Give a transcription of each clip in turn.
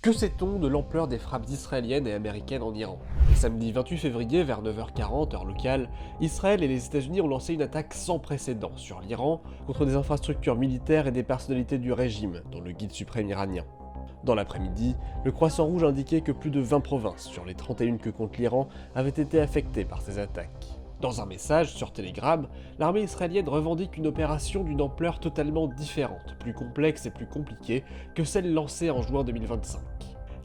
Que sait-on de l'ampleur des frappes israéliennes et américaines en Iran? Samedi 28 février, vers 9h40 heure locale, Israël et les États-Unis ont lancé une attaque sans précédent sur l'Iran contre des infrastructures militaires et des personnalités du régime, dont le guide suprême iranien. Dans l'après-midi, le Croissant Rouge indiquait que plus de 20 provinces, sur les 31 que compte l'Iran, avaient été affectées par ces attaques. Dans un message sur Telegram, l'armée israélienne revendique une opération d'une ampleur totalement différente, plus complexe et plus compliquée que celle lancée en juin 2025.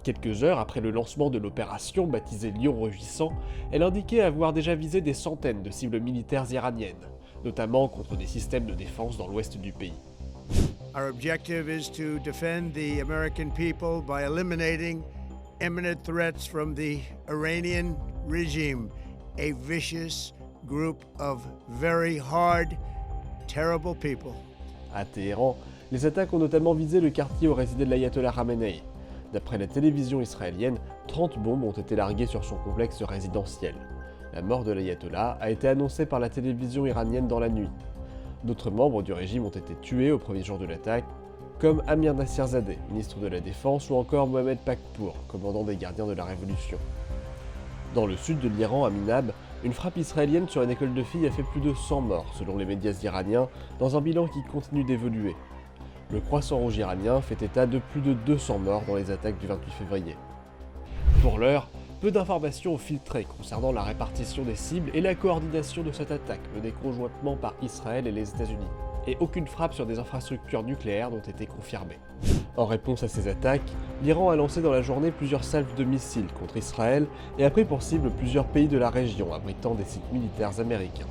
Quelques heures après le lancement de l'opération, baptisée Lion Rugissant, elle indiquait avoir déjà visé des centaines de cibles militaires iraniennes, notamment contre des systèmes de défense dans l'ouest du pays. Our objective is to defend the American people by eliminating imminent threats from the Iranian regime, a vicious group of very hard, terrible people. À Téhéran, les attaques ont notamment visé le quartier où résidait l'ayatollah Khamenei. D'après la télévision israélienne, 30 bombes ont été larguées sur son complexe résidentiel. La mort de l'ayatollah a été annoncée par la télévision iranienne dans la nuit. D'autres membres du régime ont été tués au premier jour de l'attaque, comme Amir Nassirzadeh, ministre de la Défense, ou encore Mohamed Pakpour, commandant des gardiens de la Révolution. Dans le sud de l'Iran, à Minab, une frappe israélienne sur une école de filles a fait plus de 100 morts, selon les médias iraniens, dans un bilan qui continue d'évoluer. Le Croissant Rouge iranien fait état de plus de 200 morts dans les attaques du 28 février. Pour l'heure, peu d'informations ont filtré concernant la répartition des cibles et la coordination de cette attaque menée conjointement par Israël et les États-Unis. Et aucune frappe sur des infrastructures nucléaires n'ont été confirmées. En réponse à ces attaques, l'Iran a lancé dans la journée plusieurs salves de missiles contre Israël et a pris pour cible plusieurs pays de la région abritant des sites militaires américains.